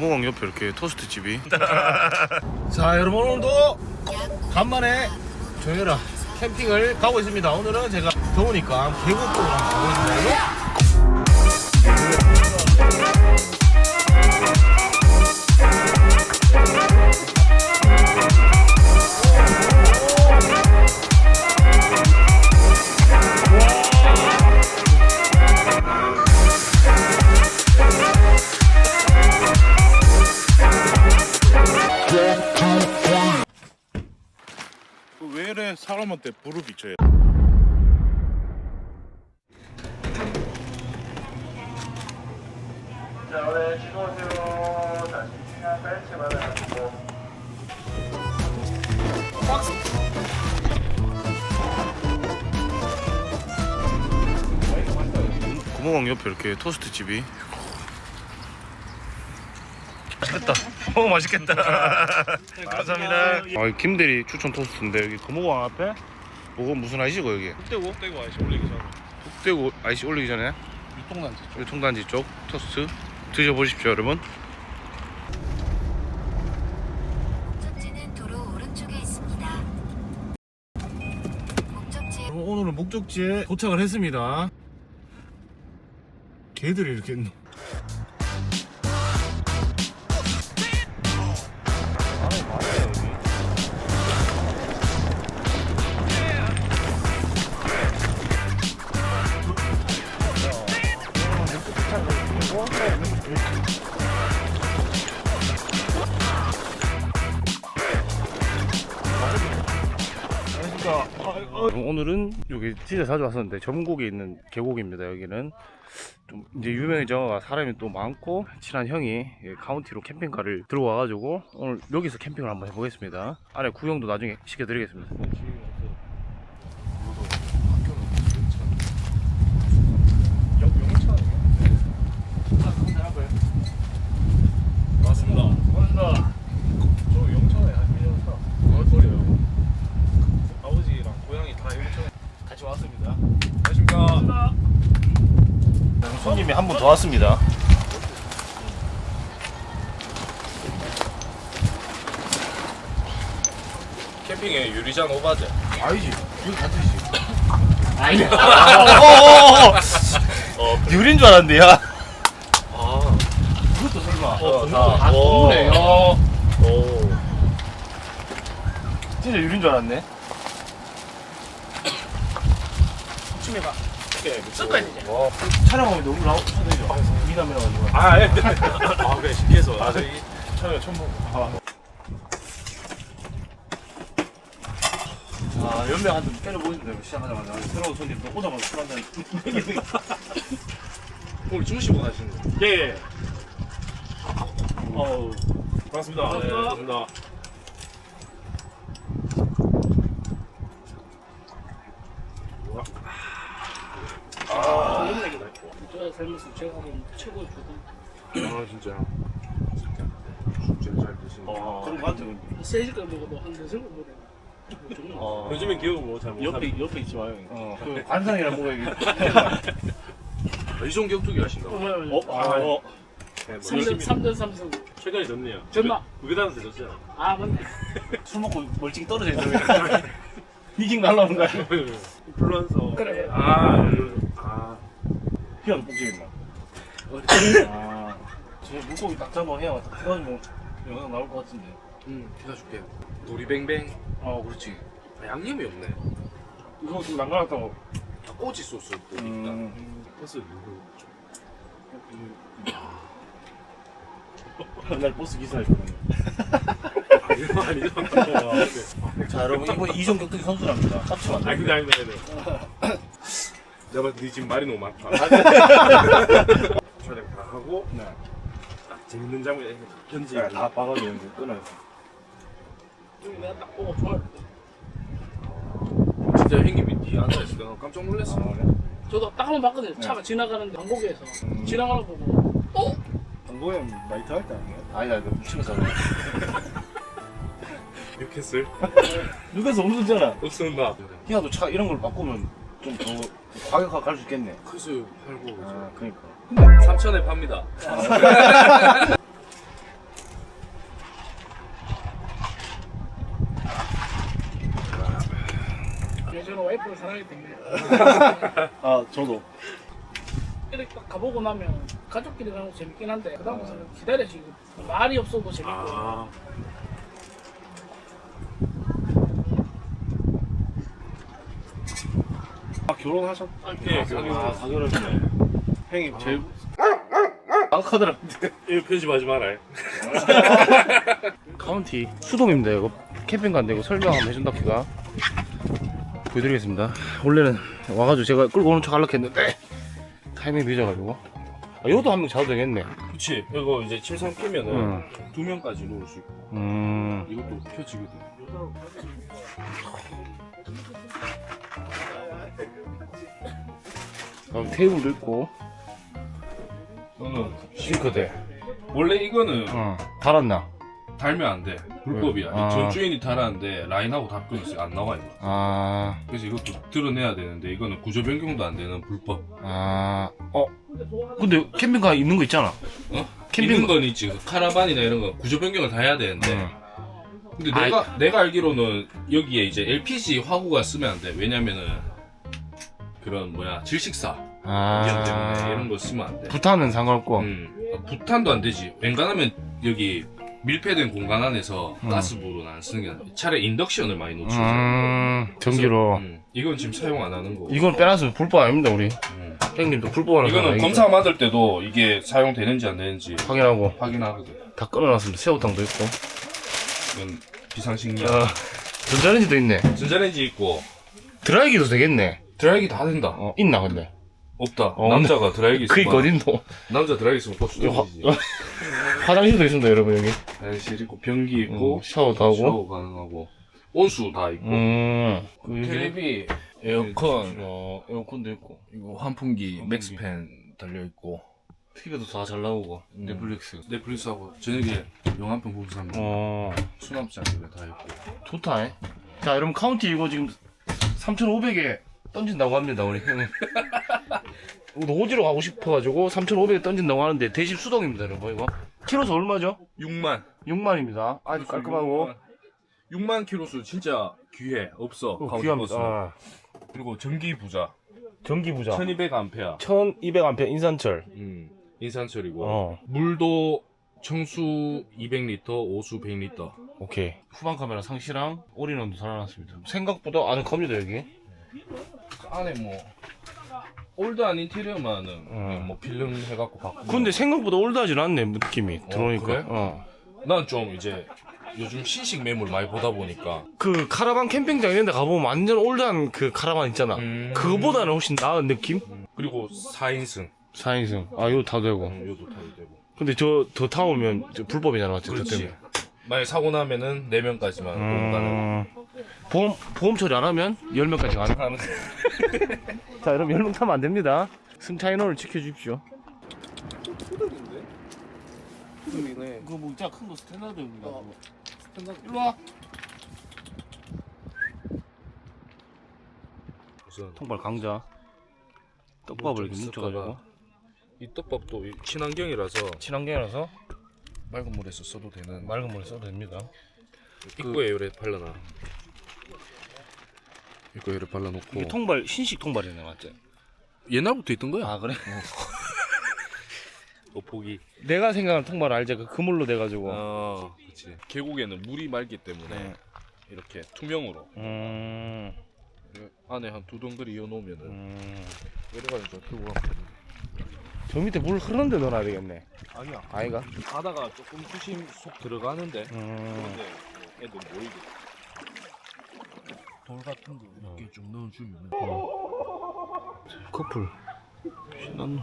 고모강 옆에 이렇게 토스트 집이. 자 여러분, 오늘도 간만에 조여라 캠핑을 가고 있습니다. 오늘은 제가 더우니까 계곡 쪽으로 한번 가보겠습니다. 왜 이래 사람한테 불을 비춰요? 자, 오늘 즐거우세요. 자, 신신한 벨트 받아가지고. 고모강 옆에 이렇게 토스트 집이. 맛있겠다. 오 맛있겠다. 감사합니다. 아, 김대리 추천 토스트인데 여기 고모강 앞에 뭐가 무슨 아이시고 여기? 북대구 아이씨 올리기 전에 북대구 아이씨 올리기 전에 유통단지 쪽. 유통단지 쪽 토스트 드셔보십시오 여러분. 목적지는 도로 오른쪽에 있습니다. 목적지 여러분, 오늘은 목적지에 도착을 했습니다. 개들이 이렇게 있노. 오늘은 여기 진짜 자주 왔었는데 전국에 있는 계곡입니다. 여기는 좀 이제 유명해져 사람이 또 많고 친한 형이 카운티로 캠핑카를 들고 와가지고 오늘 여기서 캠핑을 한번 해보겠습니다. 안에 구경도 나중에 시켜드리겠습니다. 맞습니다. 맞습니다. 저 영천에 한 1년 차. 거리요. 아버지랑 고향이 다 영천에 같이 왔습니다. 안녕하십니까. 손님이 한 분 더 왔습니다. 캠핑에 유리잔 오바제. 아니지, 여기 같으시지. 아니. 유리인 줄 알았는데 야. 아. 그것도 설마. 다 동네. 오. 오. 진짜 유리인 줄 알았네. 치매가. 쓸거야 이제. 촬영하면 너무 나오셔도 미담이라가지고. 아, 예. 아, 그래 신기해서. 아, 저기 처음에 처음 보고. 아, 연명 한좀 때려보겠습니다. 시작하자마자 새로운 손님 또 오자마자 술 한잔. 오늘 주무시고 가시는 거예요? 예. 어우. 반갑습니다. 네, 반갑습니다. 아, 연맥이다. 저 살면서 제가 보면 최고 조금 아, 진짜요? 숙제를 잘 드시는 그런 거 같아요. 세질 걸 먹어도 한 대승을 먹어야 정말 요즘엔 기억을 뭐잘 못하는 옆에 있지 마요. 그 관상이랑 뭐가 이게. 이종 격투기 하신다고? 네, 뭐 3전 3승 최근에 졌네요. 전마 우리나라한테 졌어요. 아 맞네 술 먹고 멀찍이 떨어져 있는 거예요. 미팅 날라오는 거 아니에요? 인플루언서. 그래. 아. 피가 복직했나? 아, 제 물고기 딱 잡아 해야 딱 해가지고 영상 나올 것 같은데. 제가 줄게요. 도리뱅뱅. 아, 그렇지. 아, 양념이 없네. 이거 좀 남겨놨다고. 아, 꼬지 소스 또 있다. 버스 누구? 날 버스 기사를 줬네. 아니요, 아니요. 자, 여러분, 이번 이종 격투기 선수랍니다. 깝치면 안 아니, 돼요. 아니. 내가 봤을 때 지금 말이 너무 많다. 촬영 다 하고, 네. 딱 재밌는 장면, 현지. 네, 다 봐가지고 이제 끊어요. 여기 내가 딱 보고 좋아할 때 진짜 형님이 뒤에 앉아있으니까 깜짝 놀랐어. 아, 그래? 저도 딱 한 번 봤거든요 차가 지나가는데 방곡에서 지나가는 거 보고 방고형 나이트 할 때 아니에요? 아니다, 이거 묻히면서 하네. 욕했을? 누가서 없었잖아. 없습니다. 희나도 차 이런 걸 바꾸면 좀 더 가격화 갈 수 있겠네. 그래서 팔고 아, 그러니까. 3천에 팝니다. 편하게 됩니다. 아 저도. 이렇게 딱 가보고 나면 가족끼리 가는 거 재밌긴 한데 그 다음부터는 기다려지고 말이 없어도 재밌고. 결혼하셨? 예, 사귀었네. 형님 제일 앙카드라는데. 이거 편집하지 말아요. 카운티 수동입니다. 이거 캠핑카인데 이거 설명 한번 해준다 키가. 보여드리겠습니다. 원래는 와가지고 제가 끌고 오는 척 하려고 했는데 타이밍이 늦어가지고. 아, 이것도 한 명 자도 되겠네. 그렇지. 이거 이제 침상 끼면은 2명까지 누울 수 있고. 이것도 펴지거든. 테이블도 있고. 이거는 싱크대. 원래 이거는 달았나? 달면 안 돼. 불법이야. 아. 전 주인이 달았는데 라인하고 다 끊었어요. 안 나와 이거. 아, 그래서 이것도 드러내야 되는데 이거는 구조 변경도 안 되는 불법. 아, 근데 캠핑카 있는 거 있잖아. 어? 캠핑- 있는 건 있지. 그 카라반이나 이런 거 구조 변경을 다 해야 되는데. 응. 근데 내가 알기로는 여기에 이제 LPG 화구가 쓰면 안 돼. 왜냐면은 그런 질식사 위험 때문에 이런 거 쓰면 안 돼. 부탄은 상관없고. 부탄도 안 되지. 웬간하면 여기 밀폐된 공간 안에서 가스불은 안 쓰는 게 나아. 차라리 인덕션을 많이 놓치죠. 전기로. 이건 지금 사용 안 하는 거고. 이건 빼놨으면 불법 아닙니다, 우리. 형님도 불법하는 이거는 검사 받을 때도 이게 사용되는지 안 되는지 확인하고 확인하거든. 다 끊어놨습니다. 새우탕도 있고. 이건 비상식량. 전자레인지도 있네. 전자레인지 있고 드라이기도 되겠네. 드라이기 다 된다. 있나 근데? 없다. 남자가 드라이기 그게 있으면 어딘도. 남자 드라이기 있으면 고추 던지지. 화장실도 있습니다, 여러분 여기. 화장실 있고 변기 있고 샤워도 하고. 샤워 가능하고 온수 다 있고. 텔레비, 에어컨, 에어컨도 있고. 이거 환풍기, 맥스팬 달려 있고. TV도 다 잘 나오고. 넷플릭스. 넷플릭스하고 저녁에 영화 한 편 보면서 삽니다. 수납장 이거 다 있고. 좋다. 자, 여러분 카운티 이거 지금 3,500에 던진다고 합니다, 우리 형님. 노지로 가고 싶어가지고 3,500에 던진다고 하는데 대신 수동입니다, 여러분 이거. 키로수 얼마죠? 6만. 6만입니다. 아주 깔끔하고. 6만 킬로수 진짜 귀해. 없어. 가오지 귀합니다. 버스는. 그리고 전기 부자. 전기 부자. 1200A. 1200A 인산철. 인산철이고. 물도 청수 200리터, 오수 100리터. 오케이. 후방 카메라 상시랑 올인원도 달아놨습니다. 생각보다 안에 겁니다, 여기. 안에 올드한 인테리어만은 필름 해갖고 바꾸고. 근데 생각보다 올드하진 않네, 느낌이. 들어오니까. 그래? 난 좀 이제 요즘 신식 매물 많이 보다 보니까 그 카라반 캠핑장 이런 데 가보면 완전 올드한 그 카라반 있잖아. 그거보다는 훨씬 나은 느낌? 그리고 4인승 4인승. 아, 이거 다 되고. 요도 타도 되고. 근데 더 타오면 불법이잖아, 맞지? 저 그렇지. 때문에. 만약 사고 나면은 4명까지만 가능. 보험 처리 안 하면 10명까지 가능. 자, 여러분 10명 타면 안 됩니다. 승차 인원을 지켜주십시오. 네. 그거 뭐 진짜 큰거 스탠다드입니다. 스탠다드. 일로 와. 우선 통발 강자. 떡밥을 이렇게 뭉쳐가지고. 이 떡밥도 친환경이라서 친환경이라서 맑은 물에서 써도 되는. 맑은 물에 써도 됩니다. 입구에 요래 발라놔. 입구에 요래 발라놓고. 이게 통발 신식 통발이네, 맞지? 옛날부터 있던 거야. 아, 그래? 보기. 내가 생각하는 통발 알지? 그 그물로 돼가지고. 그렇지. 계곡에는 물이 맑기 때문에 이렇게 투명으로 안에 한 2덩그리 이어놓으면은 내려가니까 들고 가면 되는. 저 밑에 물 흐르는데 넣어놔야 되겠네. 아니야. 아이가? 바다가 조금 수심 속 들어가는데 근데 애들 모이고 돌 같은 거 이렇게 좀 넣어주면은 커플. 신났노.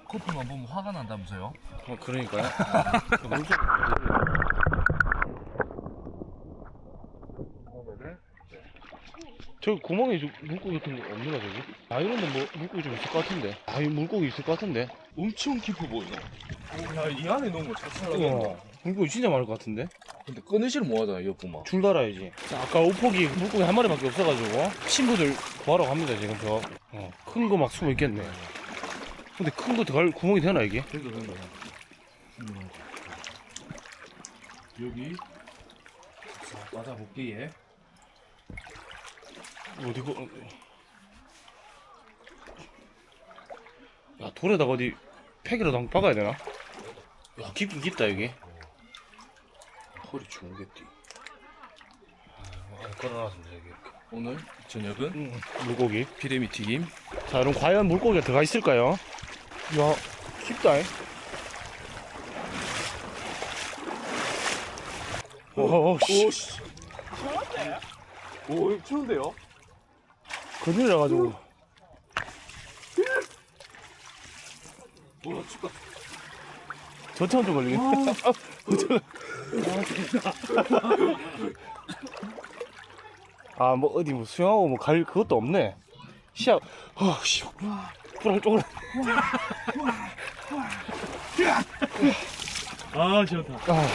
커플만 보면 화가 난다면서요? 그러니까요. 저 구멍에 물고기 같은 거 없나 저기? 아, 이런데 뭐 물고기 좀 있을 것 같은데. 아, 이 물고기 있을 것 같은데. 엄청 깊어 보이네. 야이 안에 넣은 거 자체가 물고기 진짜 많을 것 같은데. 근데 꺼내지를 못하잖아 이거 보면. 줄 달아야지. 자, 아까 오폭이 물고기 한 마리밖에 없어가지고 친구들 구하러 갑니다 지금 저. 큰 거 막 숨어 있겠네. 근데 큰 거 들어갈 구멍이 되나 이게? 된다. 여기 자 맞아볼게 얘. 어디고? 야, 돌에다가 어디 팩이라도 한번 박아야 되나? 야, 깊긴 깊다 여기. 허리 죽겠지. 걸어놨습니다 여기 이렇게. 오늘 저녁은 물고기. 피레미 튀김. 자, 그럼 과연 물고기가 들어가 있을까요? 야, 쉽다. 오, 씨. 오, 이거 추운데요? 큰일 나가지고. 와, 춥다. 저차원 좀 걸리겠네. 아, 뭐, 어디, 뭐, 수영하고 뭐, 갈 그것도 없네. 시야, 씨. 불알 쪼그라. 아, 시원하다. 아.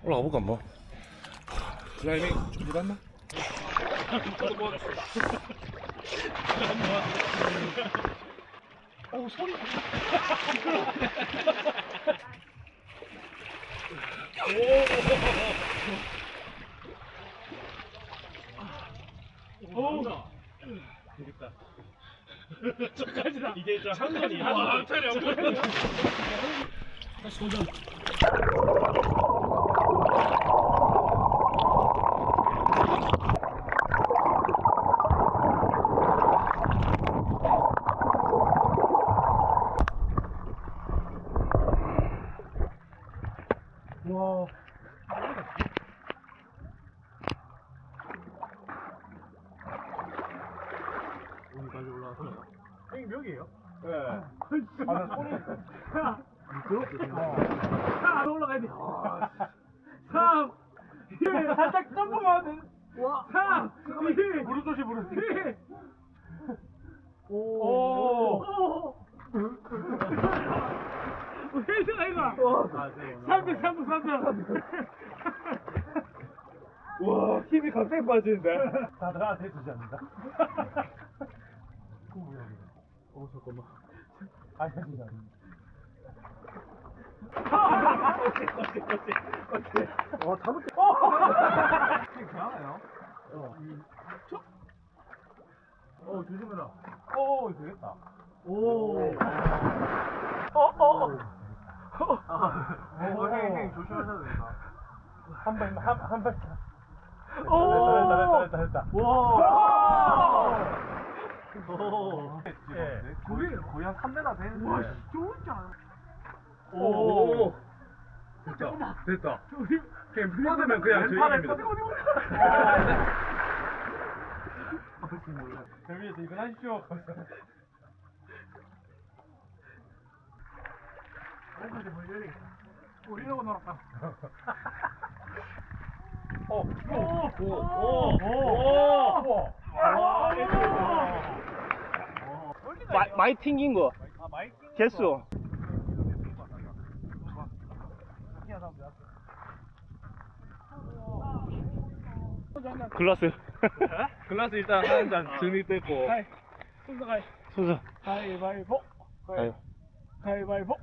올라가 볼까, 뭐. 클라이밍 준비됐나? 이제 좀 한번이 와, 차려. 다시 도전. 와. 여기까지 올라와서. 형님 몇이에요? 네. 아, 나 소리. 자, 올라가야 돼. 3, 1, 살짝 점프만 돼. 3, 2, 무릎 조심, 무릎 조심. 1. 오. 왜 이러나, 이거? 3등, 3등, 3등. 와, 힘이 갑자기 빠지는데. 다들한테 주지 않는다. 잠깐만. 아니, 주지 않는다. 잡을 때. 괜찮아요? 조심해라. 되겠다. 형님, 조심하셔야 된다. 한 발. 됐다. 거의 한 3m 되는데. 와, 좋지 않아? 오. 됐다. 그냥 뻗으면 그냥 저희입니다. 재미있어, 이건 하십시오. 이러고 놀았다. 많이 튕긴 거. 개수. 글라스. 글라스 일단 한 잔 등이 떼고. 순서 가위. 순서. 가위바위보. 아유. 가위바위보.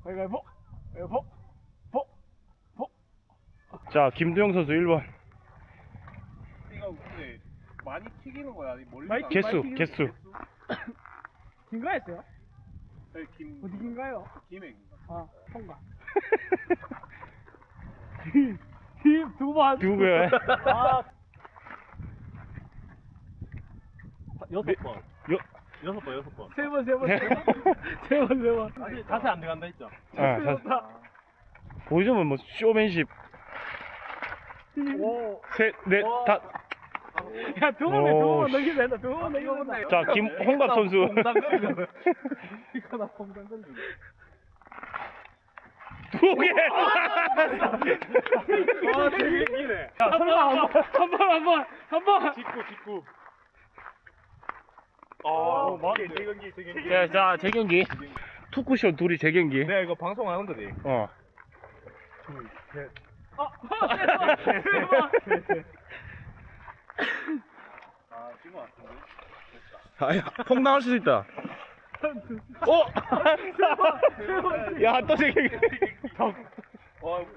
가위바위보. 가위바위보. 보. 자, 김두영 선수 1번. 이거 근데 많이 튀기는 거야? 멀리 많이 개수. 긴가했어요? 김 어디 긴가요? 김행인가? 아, 통과. 팀 2번. 두 개. 아, 6번. 요. 6번. 3번. 아니 자세 안 들어간다 했죠? 자, 보여주면 뭐 쇼맨십. 셋, 넷, 다. 야, 두 번 넘기면 된다. 두 번 넘기면 된다. 자, 홍갑 선수. 이거 나 퐁당거리네. 두 개. 와, 되게 기네. 한 번. 직구. 맞네. 재경기. 자, 재경기. 투쿠션 둘이 재경기. 내가 이거 방송 안 한다니. 어. 지금 왔는데. 아야, 폭 나올 수도 있다. 야, 또 재경기.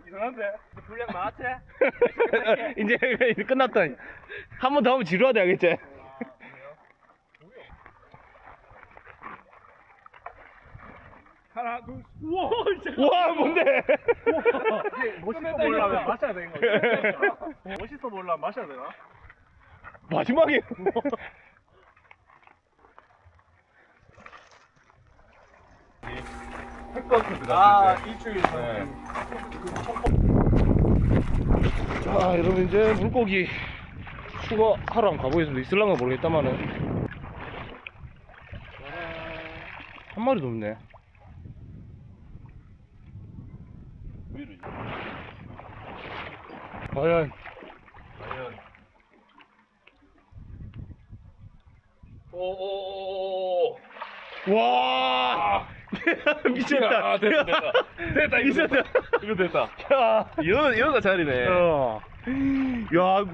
이상한데? 분량 많았지? 이제 끝났다. 한 번 더 하면 지루하다 알겠지? 하나, 둘, 우와! 와 뭔데? 멋있어 보려면 마셔야 되는 거지. 멋있어 보려면 마셔야 되나? 마지막에 일주일 전에. 자 여러분 이제 물고기 추가하러 한번 가보겠습니다. 있을랑가 모르겠다마는 한 마리도 없네. 과연 오오오오오. 와 미쳤다. 아, 됐다. 됐다, 이거 미쳤다. 이거 됐다. 야 이거가 자리네. 야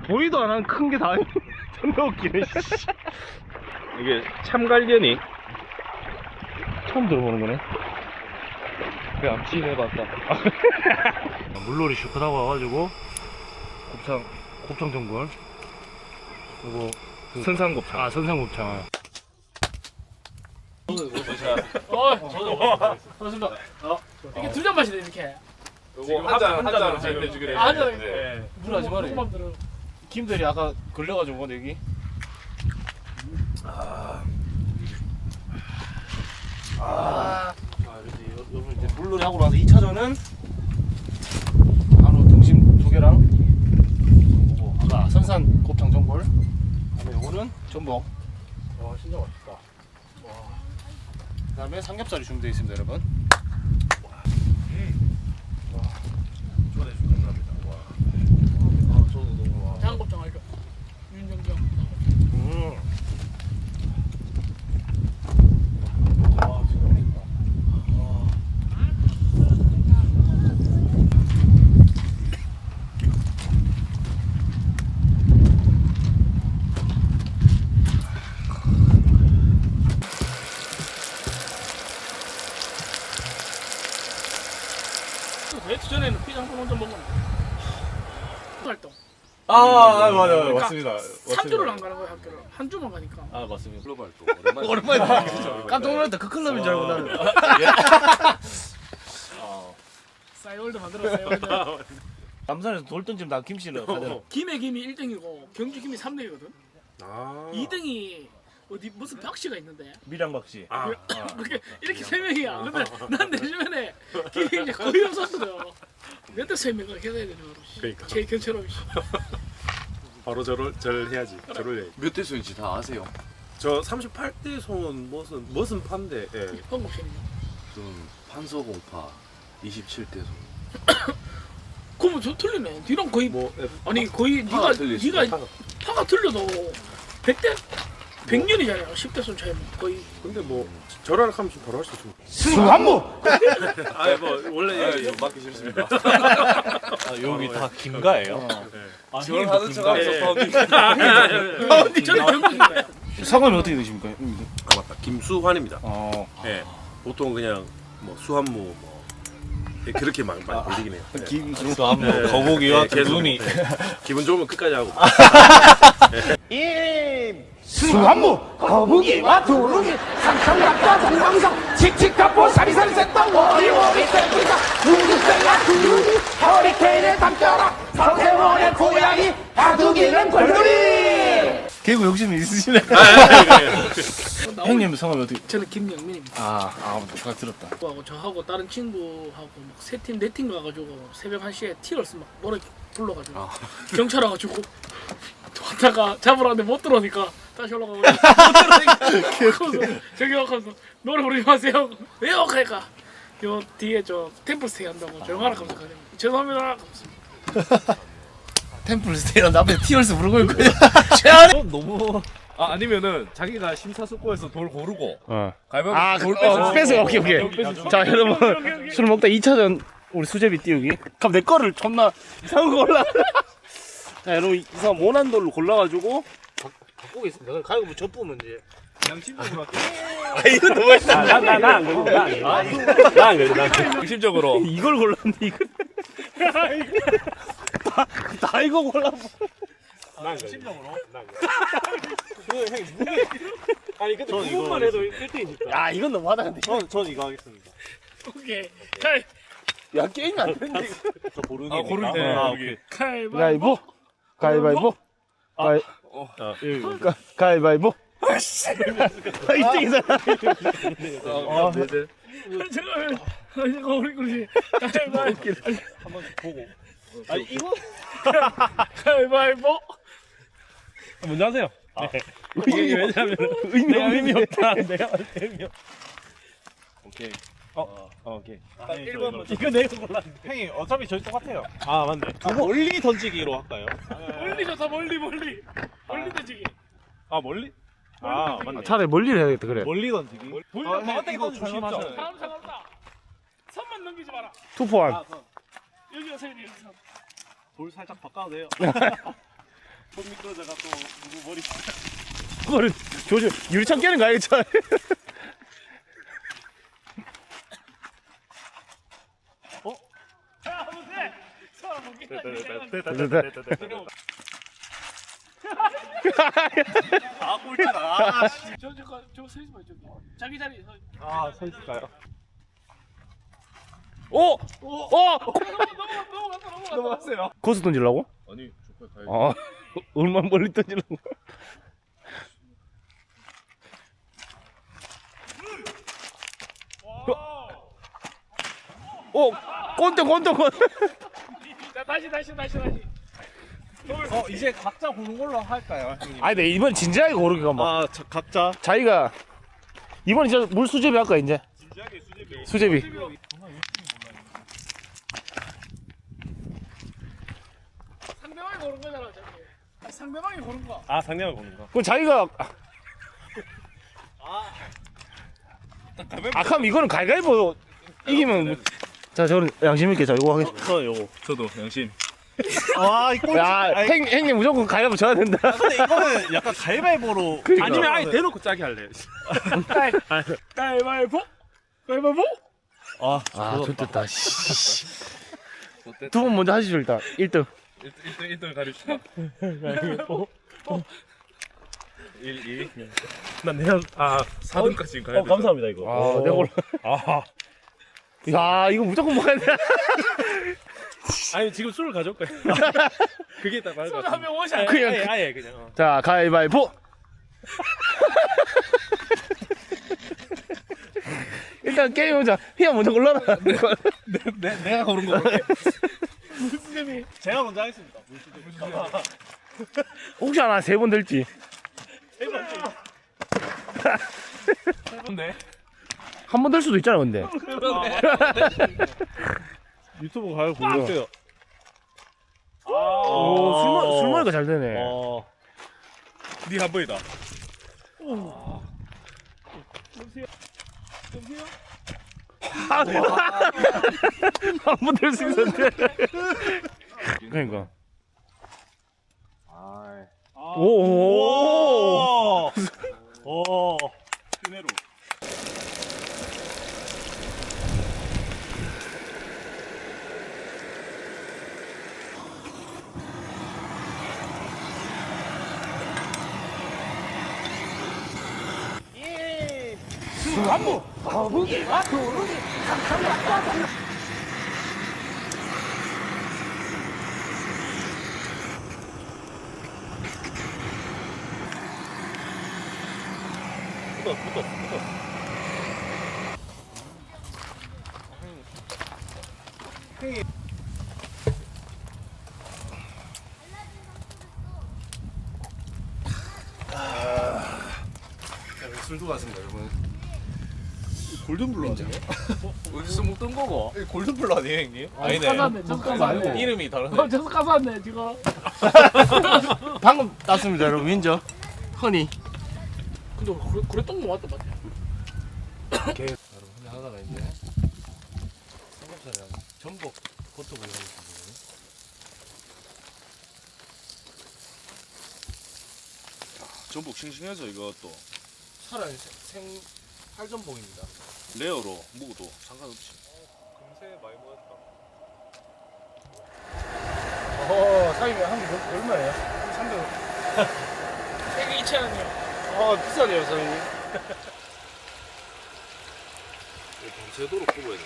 보이도 안 한 큰 게 다 존나 웃기네. 씨. 이게 참갈견이 처음 들어보는 거네. 그냥 지인해봤다. 물놀이 슈퍼다고 와가지고 곱창 전골 그리고 선상곱창. 아 선상곱창. 좋습니다. 이게 두 잔 마시네 이렇게. 지금 한잔 해주기로 아, 한 잔. 했는데. 물 하지 말아요. 조금만 들어. 김들이 아까 걸려가지고 여기. 여러분 이제 물놀이 하고 나서 2차전은 바로 등심 두 개랑 그리고 아까 선산 곱창 전골. 그다음에 요거는 전복. 와, 진짜 맛있다. 그다음에 삼겹살이 준비되어 있습니다, 여러분. 초대해주셔서 감사합니다. 와. 저도 너무 와. 장곱창 알죠? 윤정경. 와, 진짜 맛있다. 데이트 전에는 피자 한 번 혼자 먹었는데. 활동. 맞아요. 맞습니다. 3주를 안 가는 거야 학교를. 한 주만 가니까. 아, 맞습니다. 글로벌 또 오랜만에. 깜짝 놀랐다. 그 클럽인 줄 알고 나는. 싸이월드 만들어 싸이월드. 남산에서 돌 던지면 나 김씨는 가잖아. 김해 김이 1등이고 경주 김이 3등이거든. 아. 2등이 어디 무슨 박씨가 있는데. 미량박씨. 그게 이렇게 3명이야. 근데 난 내 주변에 김이 이제 거의 없었거든. 몇대 3명을 계속 해야 되는 거로. 그러니까. 제 경처럼. 바로 절 해야지. 절을 해야지. 몇 대소인지 다 아세요? 저 38대 손 무슨 판데? 예. 황급신이요. 저는 판서공파 27대소. 그러면 저 틀리네. 니랑 거의 뭐 아니 거의 파가 네가 틀릴 수 파가 틀려도 100대 100년이잖아요. 10대 손 차이면 거의. 근데 뭐 절하를 하면 좀 바로 할 수 있습니다. 수한무. 아, 뭐 원래 이거 맞기 싫습니다. 여기 다 김가예요. 저를 하는 척하면서 저는 경주인가요? 성함이 어떻게 되십니까? 아, 맞다. 김수환입니다. 예. 보통 그냥 뭐 수한무 뭐 예, 그렇게 많이 불리긴 해요. 예. 김수한무. 예, 거북이와 예, 계속, 눈이. 예. 기분 좋으면 끝까지 하고. 수한무 거북이와 두루미 삼성락과 동방성 칙칙하고 사리사리 쇳던 워리워리 땡기가 우주생과 두루미 허리케인에 담겨라 서세원의 고양이 바둑이는 골돌이 개구 욕심이 있으시네. 형님 성함이 어떻게? 저는 김영민입니다. 누가 들었다. 하고 저하고 다른 친구하고 막 세 팀 네 팀 가가지고 새벽 1시에 티얼스 막 노래 불러가지고 경찰 와가지고 왔다가 잡으라는데 못 들어오니까 다시 올라가고 못 들어오니까 저기 와서 노래 부르지 마세요. 왜요? 그러니까 요 뒤에 저 템플 스테이 한다고 조용하라 하면서 가냐 죄송합니다 하면서 템플 스테이랑 앞에 티얼스 부르고 있거든. 너무 아니면은 자기가 심사숙고해서 돌 고르고 가위바위보 아, 돌 뺏어. 오케이. 자, 여러분 술 먹다 2차전 우리 수제비 띄우기. 그럼 내 거를 존나 이상한 거 골라. 자, 여러분 이상한 모난돌로 골라가지고 바꾸겠습니다. 가위바위보 접으면 이제 양심적으로 할게. 이거 너무했다. 나안 걸려. 나안 걸려. 중심적으로. 이걸 골랐네 이거. 다 이거 골라. 양심적으로. 아니 근데 그것만 해도 1등이니까. 야 이건 너무하다 근데. 전 이거 하겠습니다. 오케이. 칼 야 게임이 안 되는데. 저 고르는 아, 고르는 거. 아, 오케이. 가위바위보. 가위바위보. 가위바위보. 이등이잖아. 잠깐만 우리 그러지. 가위바위보. 한번 보고. 아니 이거 가위바위보. 먼저 하세요. 이게 왜냐면 의미 없다. 내가 의미 없. 오케이. 오케이. 딱 1번 먼저. 이거 내가 골랐는데. 형님 어차피 저희 똑같아요. 아 맞네. 멀리 던지기로 할까요? 멀리 좋다 멀리 던지기. 아 멀리? 아 맞네. 차라리 멀리를 해야겠다 그래. 멀리 던지기. 이거 조심하셔. 사람 상관없다. 선만 넘기지 마라. 투포한. 여기가 세리에서. 볼 살짝 바꿔도 돼요. 손 미끄러져가 또 누구 머리. 그거를 조심. 유리창 깨는 거 알겠죠? 자, 보세. 사람 먹기. 됐다. 아 꼴찌다. 아 씨. 저 서있어 봐 저기. 자기 자리 서. 아서 있을까요? 오! 넘어갔어. 넘어갔어요. 거기서 던지려고? 아니 조카 가야 아 얼마나 멀리 던지려고? 오! 꼰대. 자, 다시. 이제 각자 보는 걸로 할까요, 형님? 아니 내 이번 진지하게 고르기가 막 아 각자 자기가 이번 이제 물 수제비 할까 이제 진지하게 수제비. 수제비 상대방이 고른 거잖아 저기. 상대방이 고른 거. 아 상대방 보는 거. 그럼 자기가 그럼 이거는 가위바위보 이기면 자 저는 양심 있게 자 이거 하겠습니다. 저 요거. 저도 양심. 아 이거 야 형님 무조건 가위바위보 져야 된다. 근데 이거는 약간 가위바위보로. 그러니까. 아니면 아예 대놓고 짜게 할래. 가위바위보. 아 좋겠다. 두 분 먼저 하시죠 일단 1등. 1등 가립시다. 1, 2. 난 내가 4등까지 지금 가야 돼. 감사합니다 이거. 아 내가 골라. 야 이거 무조건 먹어야 돼. 아니 지금 술을 가져올 거야. 그게 딱 맞을 것 같아. 하면 원샷. 그냥 아예 그냥. 자 가위바위보. 일단 게임 오자. 휘야 먼저 골라라. 내가 고른 거 볼게. 무슨 제가 먼저 하겠습니다. 혹시 하나 3번 될지. 근데 한 번 될 수도 있잖아 근데. 유튜브 가요 보여주세요. 오, 술 먹으니까 잘 되네. 니 한 번이다. 한 번 될 수 있었는데. 그러니까. 오. 오. 그대로. 수한무 거북이와 도루묵이 상상락과 술도 왔습니다 여러분. 골든블루 아니에요? 어디서 먹던 거고? 골든블루 아니에요 형님? 아니네. 까사왔네. 저 까사왔네. 이름이 다르네. 저서 까사왔네 지금. 방금 땄습니다 여러분 인정. 허니. 근데 그랬던 거 맞다 맞다. 여러분 하다가 이제 삼겹살이랑 전복 호떡을 넣었습니다. 전복 싱싱해서 이거 또. 살아있는 생활전봉입니다. 레어로 묵어도 상관없지. 금세 많이 모았다. 사장님 한개 얼마예요? 300원. 세개 2,000원이요. 아 비싸네요 사장님. 제도로 뽑아야 돼.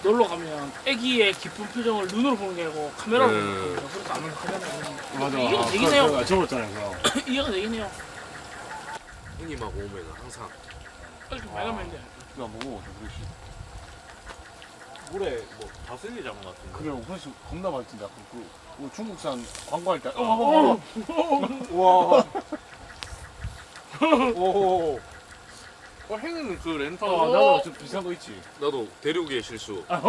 놀러 가면 애기의 기쁜 표정을 눈으로 보는 게 아니고 카메라로 보는 거거든요. 그래서 아무래도 카메라로 이해가 되긴 해요. 적었잖아요. 이해가 되긴 해요. 형님하고 오면 항상 이렇게 말하면 돼. 나 먹어 그러시. 물에 뭐 다슬기 잡은 것 같은데. 그래 훨씬 겁나 맛있던데. 그 중국산 광고할 때. 와. 오. 형님은 그 렌터 나도 좀 비싼 거 있지. 나도 대륙의 실수. 그거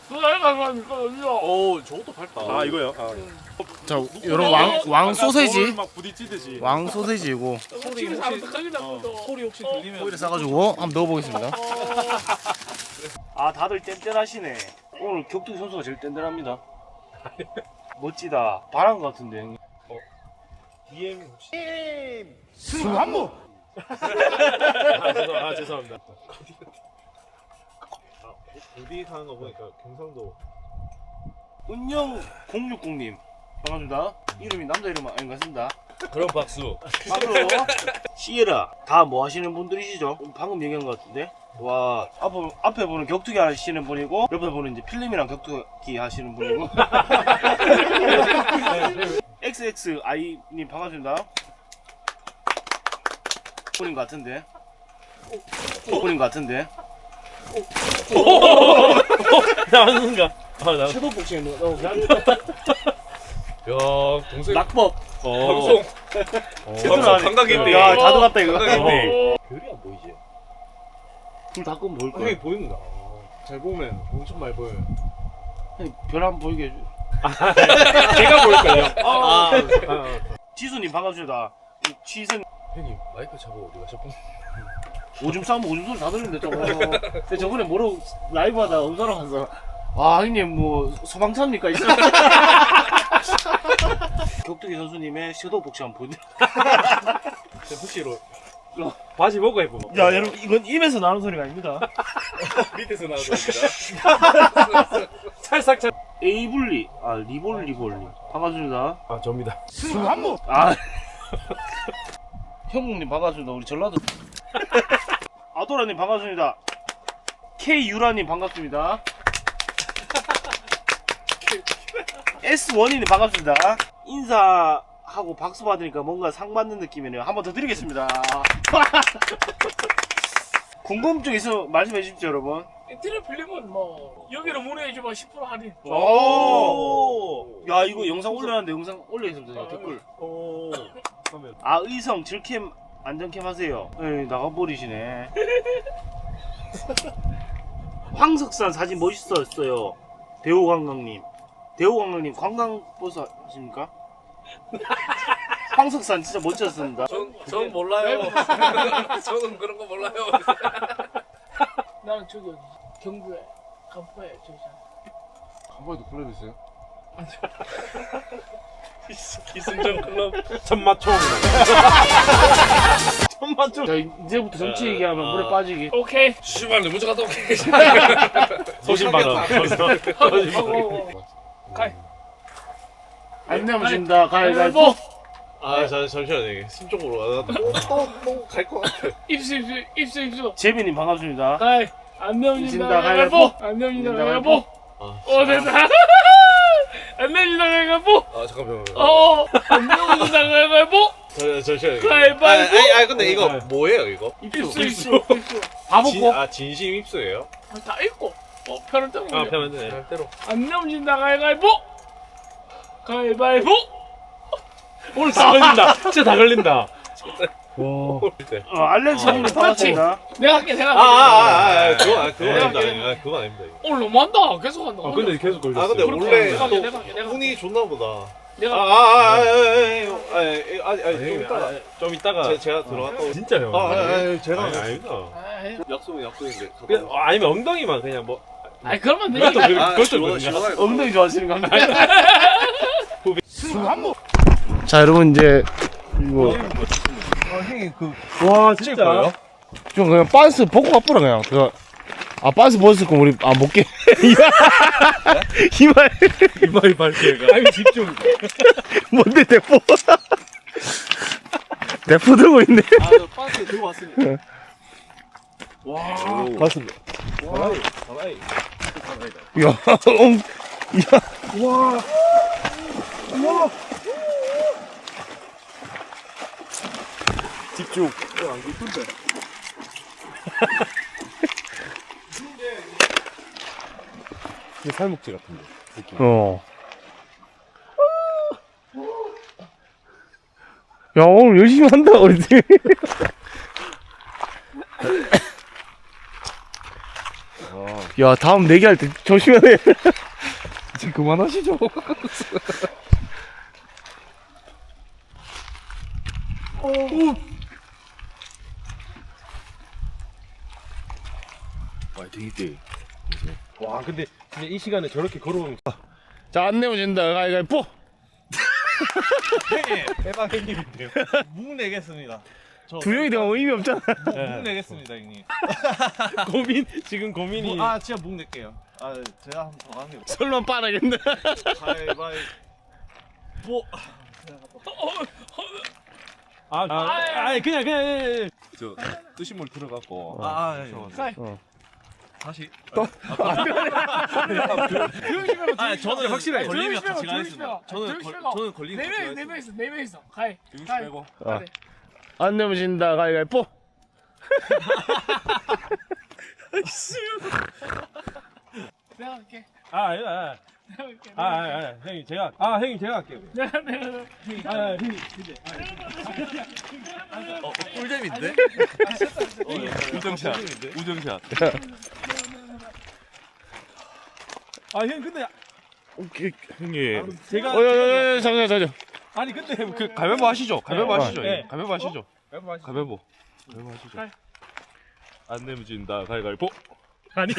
해가지고 오 저것도 밝다. 아 이거요? 자, 이런 왕 소세지. 막 부딪히듯이. 왕 소세지고 소리 소리 혹시 들리면 오일에 싸가지고 한번 넣어보겠습니다. 아 다들 뗀뗀하시네. 오늘 격투기 선수가 제일 뗀뗀합니다. 멋지다. 바람 같은데 형님. DM 혹시 승한무. 아 죄송합니다. 어디 사는 거 보니까 경상도. 은영 060님 반갑습니다. 이름이 남자 이름 아닌 것 같습니다. 그럼 박수. 바로 시에라 다 뭐 하시는 분들이시죠? 방금 얘기한 것 같은데. 와 앞에 보는 격투기 하시는 분이고 옆에 보는 이제 필름이랑 격투기 하시는 분이고. XXI님 반갑습니다. 본인 것 같은데. 본인 것 같은데. 나는가? 나 섀도우 복싱 야 동생 낙법. 방송. 제대로 하네. 감각이 있네. 야 다 들어갔다 이거. 감각이 있네. 별이 안 보이지? 불다 끄면 보일 거야. 형이 보인다. 잘 보면 엄청 많이 보여요. 별안 보이게 해줘. 제가 보일까요? 지수님 반갑습니다. 취생 형님 마이크 잡고 어디 가셨군? 오줌 싸면 오줌 소리 다 들리는데 저거. 근데 저번에 뭐로 라이브 하다가 음사로 가서 아 형님 뭐 소방차입니까? 격투기 선수님의 섀도우 복싱 한번 보여드릴게요. 혹시로 바지 보고 해보. 야 여러분 이건 입에서 나오는 소리가 아닙니다. 밑에서 나오는 겁니다. 살짝 차. 에이블리 리볼리 반갑습니다. 아 접니다. 아 형님 반갑습니다. 우리 전라도 아도라님 반갑습니다. K유라님 반갑습니다. S1이님 반갑습니다. 인사하고 박수 받으니까 뭔가 상 받는 느낌이네요. 한 번 더 드리겠습니다. 궁금증 있으면 말씀해 주십시오 여러분. 인터넷 빌리면 뭐 여기로 문의해주면 10% 할인. 오. 야 이거 영상 올려놨는데 영상 올려있습니다. 댓글. 오. 아 의성 질캠 안전캠 하세요. 에이 나가버리시네. 황석산 사진 멋있었어요. 대호관광님 관광버스 하십니까? 황석산 진짜 멋졌습니다. 전 몰라요. 저는 그런 거 몰라요. 나는 저기 경부에 간포에 저기잖아. 한번도 불러주세요. 기승전 클럽. 천마총. 자 이제부터 정치 얘기하면 물에 빠지기. 오케이. 씨발 내 먼저 갔다 올게. 소신발언. 가이. 안 내면 진다. 가위바위보. 아 잠시만요. 숨 쪽으로 또갈것 같아. 입수. 재빈님 반갑습니다. 가이. 안 내면 진다, 진다. 가위바위보. 안 내면 진다. 진다, 가위바위보. 됐다. 안 내면 진다. 가위바위보. 아 잠깐만. 안 내면 진다. 가위바위보. 잠시만요. 가위바위보. 아니 근데 이거 뭐예요 이거? 입수. 바보고. 진심 입수예요? 다 읽고. 편을 뜨는 아 거야. 편한데. 절대로. 안 내면 진다. 가위바위보. 가위바위보. 오늘 다 걸린다. 진짜 다 걸린다. 와. 알렌스 형님 반갑습니다. 내가 할게. 내가 할게. 그거 아닙니다. 그거 아닙니다. 오늘 너무한다. 계속 한다. 근데 계속 걸렸어. 아 근데 원래 내가 또 할게. 내가 운이 좋나 보다. 내가 좀 이따가 좀 이따가 제가 들어갔다 오. 진짜요. 제가 아닙니다. 아, 약속은 약속인데. 그냥 아니면 엉덩이만 그냥 뭐 아니 그러면 내가 그것도 엉덩이 좋아하시는 건가요? 자 여러분 이제 이거 와 진짜 좀 그냥 빤스 벗고 가뿌라 그냥 그거 아 빤스 벗을 거 우리 못 깨. 이말 이마이 밝게가 아니 집중 뭔데 대포? 대포 들고 있네. 아저 빤스 들고 왔습니다. 와 가슴. 가만히 야, 야. 집중 이게 살목지 같은데 느낌. 어. 야 오늘 열심히 한다 우리 팀. 야 다음 내기할 때 조심해야 돼. 이제 그만하시죠. 와 되게 돼. 와 근데 진짜 이 시간에 저렇게 걸어오면 자 안 내어진다 가위가위뽀. 대박 형님인데요. 묵 내겠습니다. 저 두 명이 되면 의미 없잖아. 묵 내겠습니다 형님. 고민 지금 고민이 아 진짜 묵 낼게요. 아 제가 한번 더 하는 게 설마 빠르겠네. 가위바위보. 그냥 저 뜨신 물 들어갔고 다시 아 저는 확실해. 걸리면 같이 가겠습니다. 저는 걸리면 같이 가겠습니다. 네 명 있어. 가위. 빼고 안 내면 진다 가위가위뽀. 내가 할게. 형님 제가 형님 제가 할게요. 내가 형님 꿀잼인데? 우정샷 우정샷. 형 근데 오케이. 형님 제가 어여여여 잠깐. 아니 근데 그 가위바위보 하시죠. 가위바위보 하시죠. 네. 예. 가위바위보 하시죠. 가위바위보 하시죠. 안 내면 진다. 가위바위보. 아니.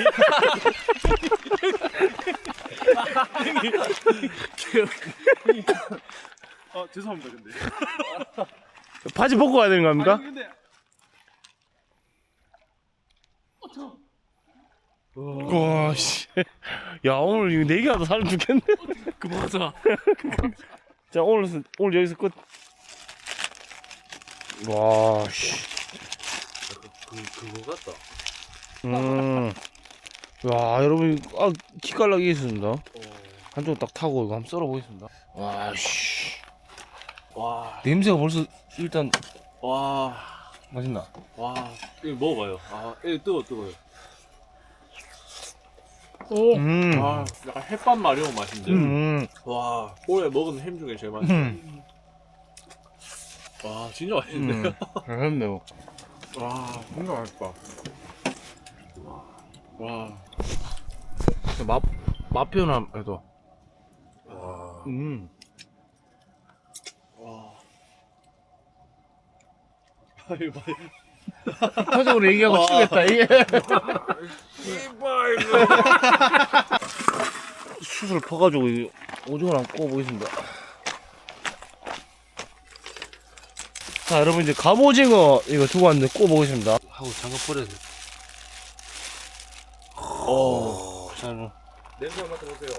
죄송합니다 근데. 바지 벗고 가야 되는 겁니까? 근데 와 씨. 야 오늘 이거 내기하다 사람 죽겠네. 그만하자. 자 오늘 여기서 끝. 와 씨. 그거 같다. 야 여러분 기깔나게 있습니다. 한쪽 딱 타고 이거 한번 썰어 보겠습니다. 와 씨. 와. 냄새가 벌써 일단 와. 맛있나? 와. 이거 먹어봐요. 이거 뜨거워요. 오. 약간 햇반 마려운 맛인데. 와. 올해 먹은 햄 중에 제일 맛있어요. 와, 진짜 맛있는데요? 잘했네요. 와, 진짜 맛있다. 와. 맛 표현 해도. 와. 이거 표정으로 얘기하고 치겠다 이게. 숯을 퍼가지고 이 오징어를 한번 구워보겠습니다. 자 여러분 이제 갑오징어 이거 두고 왔는데 구워보겠습니다. 하고 잠깐 버려야 돼. 자 여러분. 냄새 한번 맡아보세요.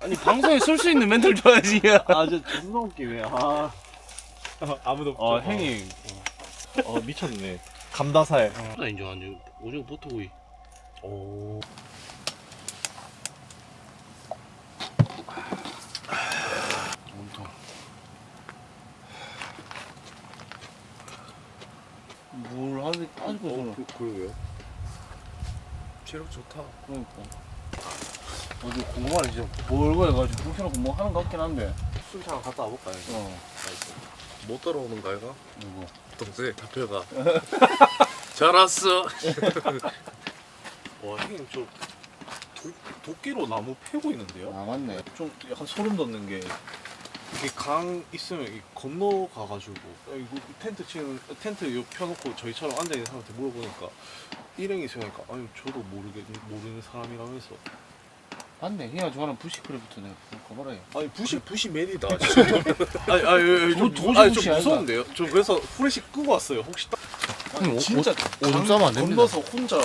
아니 방송에 쓸 수 있는 멘트를 줘야지. 진짜 존나 웃기네. 아무도 없죠. 형님. 미쳤네. 감다살. 나 이제 완전 오징어 버터구이. 오. 엄청. 물 하는데 빠지고 그러게요. 체력 좋다. 그러니까. 어제 궁금하네 진짜 뭘 거해가지고 그렇게 놓고 뭐 하는 것 같긴 한데. 순창 갔다 와볼까요? 못 따라오는 가이가? 누구? 동생 대표가. 잘 왔어. 와, 형님 저 도끼로 나무 패고 있는데요? 아 맞네. 좀 약간 소름 돋는 게 이게 강 있으면 이게 건너가가지고 이거 텐트 요 펴놓고 저희처럼 앉아 있는 사람한테 물어보니까 일행이 있으니까 아니 저도 모르는 사람이라면서. 맞네. 형아 좋아하는 부시크래프트 내가 가봐라요. 아니 부시 맨이다. 아니 좀 도저히 무서운데요. 저 그래서 후레쉬 끄고 왔어요. 혹시 진짜 오줌 싸면 안 됩니다. 건너서 혼자.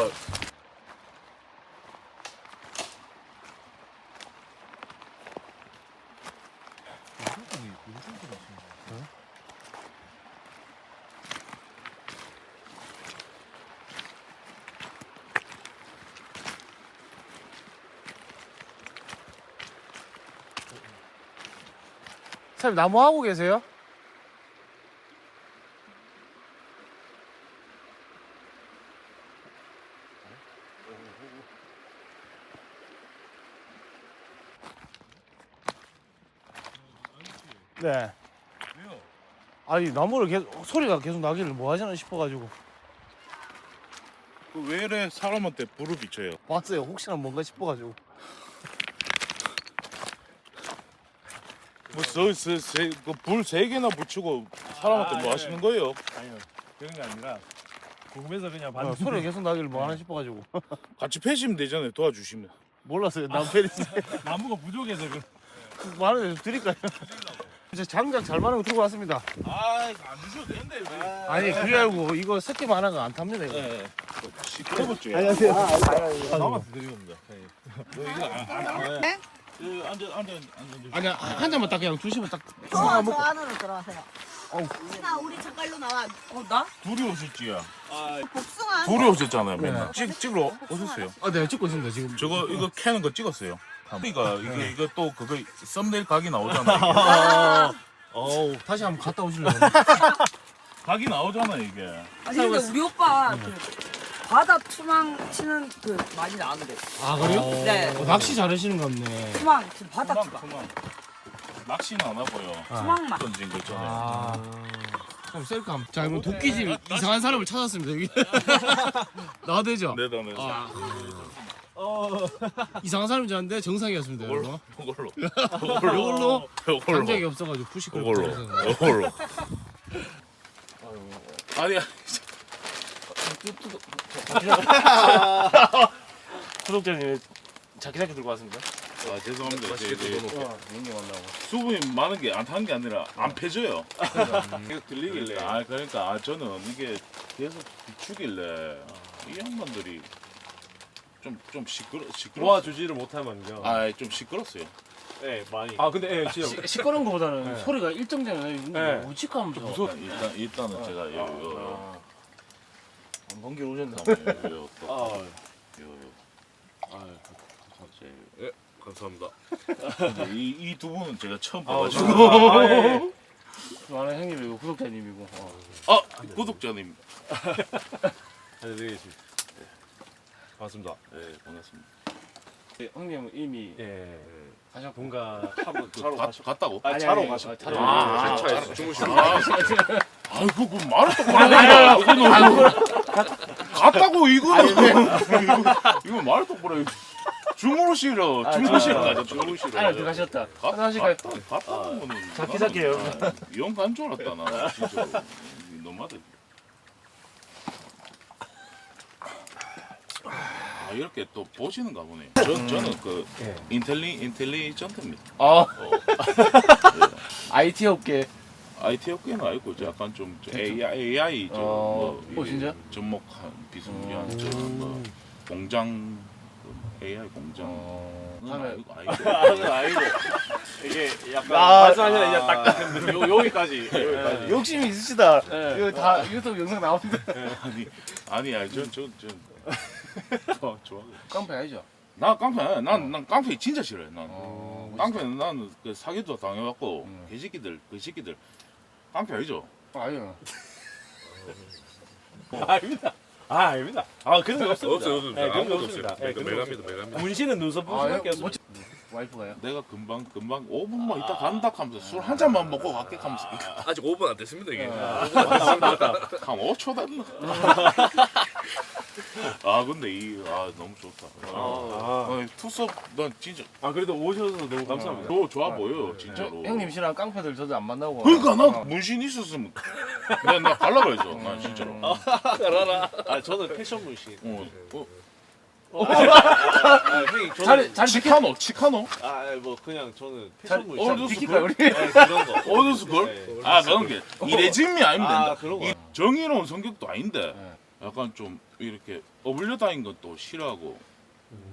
사장님 나무 하고 계세요? 네. 아니 나무를 계속 소리가 계속 나길래 뭐 하시나 싶어가지고 왜 이래 사람한테 불을 비춰요? 왔어요. 혹시나 뭔가 싶어가지고. 뭐불 3개나 붙이고 사람한테 뭐 하시는 거예요? 아니요 그런 게 아니라 궁금해서 그냥 소리가 계속 나길래 뭐 하나 싶어가지고. 같이 패시면 되잖아요. 도와주시면. 몰랐어요. 나무 패리지. 나무가 부족해서 뭐 하나 좀 드릴까요? 이제 장작 잘 많은 거 들고 왔습니다. 안 주셔도 되는데 왜? 아니 그게 아니고 이거 새끼 많아가 안 탑니다 이거. 시끄럽죠. 남한테 드리는 겁니다. 아니 한 잔만 딱 그냥 주시면 딱. 저 안으로 들어가세요. 나 우리 잠깐로 나와. 나? 둘이 오셨지요? 복숭아. 둘이 오셨잖아요. 맨날. 찍으러 오셨어요. 아 네 찍고 있습니다 지금. 이거 캐는 거 찍었어요. 그러니까 이거 또 그거 썸네일 각이 나오잖아. 어우 다시 한번 갔다 오실래요? 각이 나오잖아 이게. 아니 근데 우리 오빠 그 바다 투망 치는 그 많이 나왔는데. 아 그래요? 네. 낚시 잘하시는 것 같네. 투망 지금 바다 투망. 투망. 낚시는 안 하고요. 투망만. 던진 거 있잖아요. 아. 그럼 셀감. 자 이거 도끼질 이상한 사람을 찾았습니다 여기. 나대죠? 네다 네다. 아. 이상한 사람인 줄 알았는데 정상이었습니다. 여러분. 이걸로. 이걸로 장작이 이걸로. 없어가지고 푸시크를. 이걸로. 아니야. 구독자님 자기자기 들고 왔습니다. 아 죄송합니다. 이제 용기 만나고. 수분이 많은 게 안 타는 게 아니라 안 패져요. 계속 들리길래 그러니까 저는 이게 계속 비추길래 이 양반들이 좀 시끄러. 도와주지를 못하면요. 좀 시끄럽어요. 네 많이. 근데 진짜 시끄러운 것보다는 소리가 일정되는 네. 우직하면서. 일단은 제가 요 먼 길 오셨나? 예, 감사합니다. 이 두 분은 제가 처음 봐가지고. 많은 형님이고 구독자님이고. 구독자님. 알려드리겠습니다. 반갑습니다. 네 반갑습니다. 형님은 이미 예. 가셨고. 뭔가 차로 갔다고? 차로 가셨고. 차로. 주무시고. 그 말을 똑바로 해야 갔다고 이거는 이거 말을 똑바로 해. 주무시러 가죠. 주무시러. 아니 들어가셨다. 화장실 가. 갔다는 거는 자, 기사게요. 이혼 간 줄 알았다 나 진짜로. 너무하다. 이렇게 또 보시는가 보네. 저는 그 인텔리전트입니다. IT 업계. IT 업계는 알고 이제 약간 좀 AI 진짜? 접목한 비슷한 뭐 공장 AI 공장. 아이고 이게 약간 말씀하시는 이제 딱 여기까지. 욕심이 있으시다. 이거 다 유튜브 영상 나오는데. 아니야 전 좋아. 깡패 아니죠? 나 깡패 아니야. 난 깡패 진짜 싫어해. 난 깡패는 나는 그 사기도 당해봤고 그 새끼들 깡패 아니죠? 아니요. 아닙니다. 아닙니다. 그런 거 없습니다. 없어요. 네, 그런 거 없습니다. 매갑니다. 문신은 눈썹 부분밖에 없습니다. 와이프가요? 내가 금방 5분만 있다 간다 하면서 술 한 잔만 먹고 갈게 하면서 아직 5분 안 됐습니다 이게. 한 5초 됐나? 아 근데 너무 좋다. 투섭 난 진짜 그래도 오셔서 너무 감사합니다. 좋아 보여 진짜로. 형님 씨랑 깡패들 저도 안 만나고. 그러니까 나 문신 있었으면 나 갈라 그랬어. 난 진짜로. 저는 패션 문신. 형님 잘 치카노? 뭐 그냥 저는 패션 문신. 어느 비키까 우리. 그런 거. 어느 걸? 그런 게 이래짐이 아니면 된다. 그런 거. 정의로운 성격도 아닌데 약간 좀 이렇게 어불려 다닌 것도 싫어하고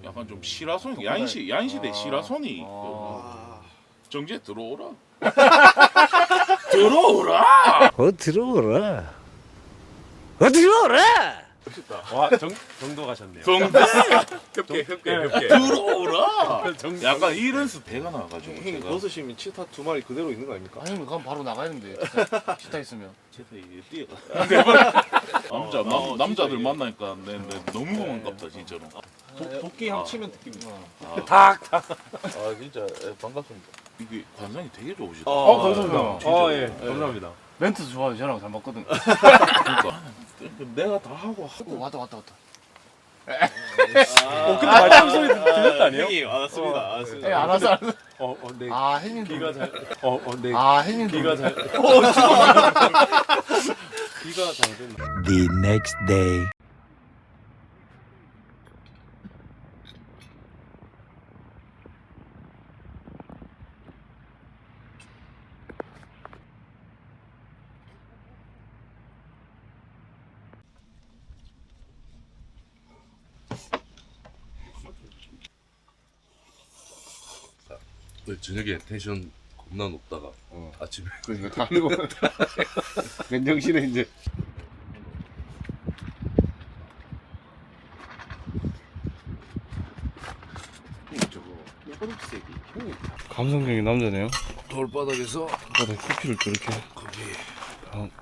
약간 좀 시라손 야인시대 시라손이 있고. 정지에 들어오라. 들어오라. 와 정도 가셨네요. 협계. 들어오라. 약간 이런스 배가 나와가지고. 형님 벗으시면 치타 2마리 그대로 있는 거 아닙니까? 형님 그럼 바로 나가야겠는데. 기타 있으면. 제가 뛰어. 남자들 만나니까 내 너무 고맙다 진짜로. 도끼 형 치면 느낍니다. 진짜 반갑습니다. 이게 관상이 되게 좋으시다. 감사합니다. 진짜. 예, 감사합니다. 멘트도 좋아요. 저랑 잘 맞거든. 그러니까 내가 다 하고 왔다. 근데 말짱 소리 들렸다 아니에요? 형님 알았습니다. 예, 알았어. 네. 형님 귀가 잘. 네. 형님 귀가 잘. 귀가 잘 된다. The next day. 저녁에 텐션 겁나 높다가 아침에 그러니까 다 하고 맨정신에 이제 감성적인 남자네요. 돌바닥에서 바닥에 커피를 또 이렇게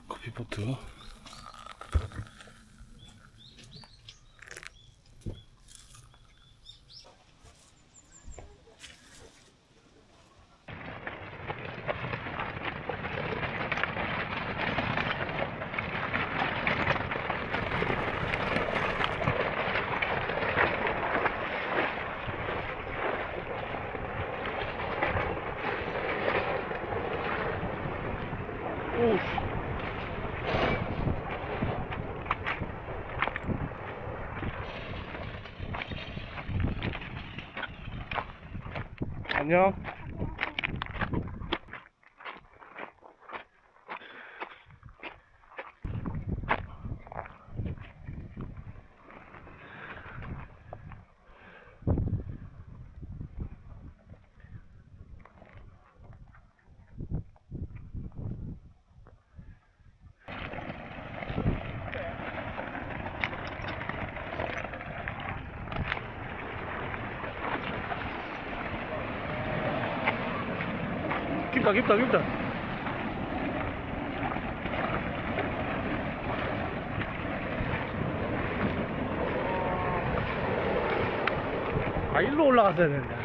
커피포트. 안녕. 깊다. 일로 올라갔어야 되는데.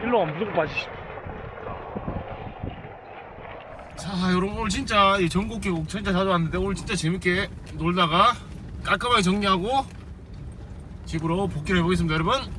일로 가면 무조건 빠지시. 자, 여러분 오늘 진짜 이 전국 계곡 진짜 자주 왔는데 오늘 진짜 재밌게 놀다가 깔끔하게 정리하고 집으로 복귀를 해보겠습니다, 여러분.